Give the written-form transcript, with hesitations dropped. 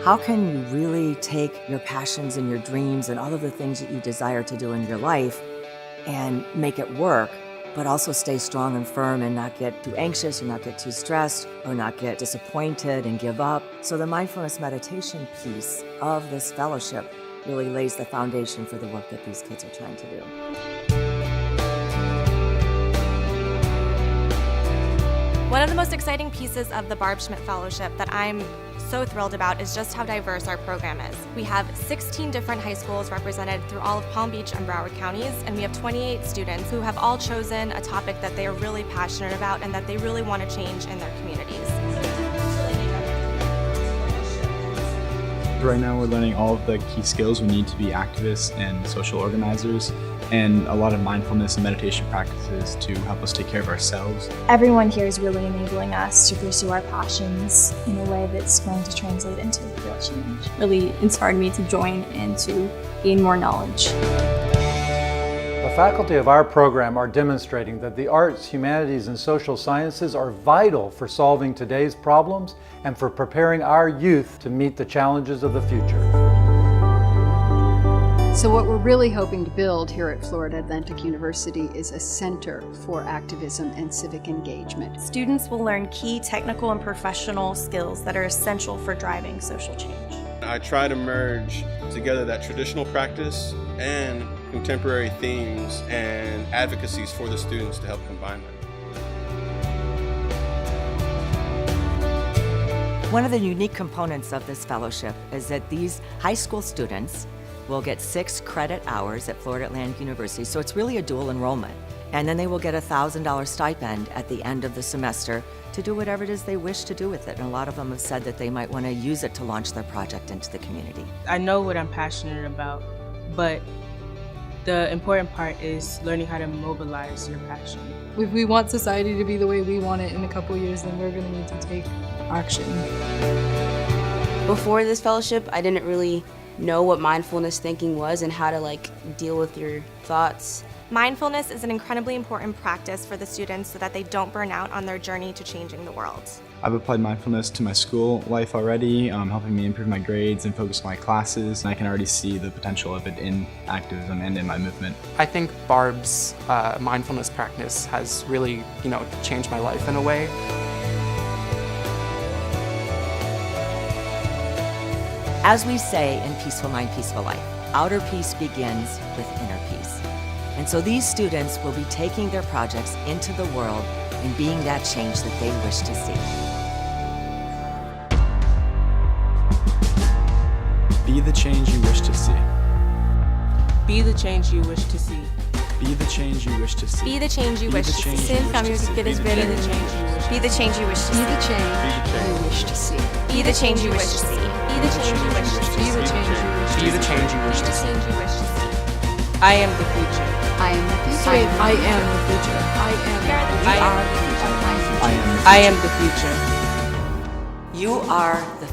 How can you really take your passions and your dreams and all of the things that you desire to do in your life and make it work, but also stay strong and firm and not get too anxious or not get too stressed or not get disappointed and give up? So the mindfulness meditation piece of this fellowship really lays the foundation for the work that these kids are trying to do. One of the most exciting pieces of the Barb Schmidt Fellowship that I'm so thrilled about is just how diverse our program is. We have 16 different high schools represented through all of Palm Beach and Broward counties, and we have 28 students who have all chosen a topic that they are really passionate about and that they really want to change in their communities. Right now we're learning all of the key skills we need to be activists and social organizers, and a lot of mindfulness and meditation practices to help us take care of ourselves. Everyone here is really enabling us to pursue our passions in a way that's going to translate into real change. Really inspired me to join and to gain more knowledge. The faculty of our program are demonstrating that the arts, humanities, and social sciences are vital for solving today's problems and for preparing our youth to meet the challenges of the future. So what we're really hoping to build here at Florida Atlantic University is a center for activism and civic engagement. Students will learn key technical and professional skills that are essential for driving social change. I try to merge together that traditional practice and contemporary themes and advocacies for the students to help combine them. One of the unique components of this fellowship is that these high school students will get 6 credit hours at Florida Atlantic University, so it's really a dual enrollment. And then they will get a $1,000 stipend at the end of the semester to do whatever it is they wish to do with it. And a lot of them have said that they might want to use it to launch their project into the community. I know what I'm passionate about, but the important part is learning how to mobilize your passion. If we want society to be the way we want it in a couple years, then we're going to need to take action. Before this fellowship, I didn't really know what mindfulness thinking was and how to deal with your thoughts. Mindfulness is an incredibly important practice for the students so that they don't burn out on their journey to changing the world. I've applied mindfulness to my school life already, helping me improve my grades and focus on my classes, and I can already see the potential of it in activism and in my movement. I think Barb's mindfulness practice has really, changed my life in a way. As we say in Peaceful Mind, Peaceful Life, outer peace begins with inner peace. And so these students will be taking their projects into the world and being that change that they wish to see. Be the change you wish to see. Be the change you wish to see. Be the change you wish to see. Be the change you wish to see. Be the change you wish to see. Be the change you wish to see. Be the change you wish to see. Be the change you wish to see. Be the change you wish to see. Be the change you wish to see. I am the future. I am the future. I am the future. I am the future. You are the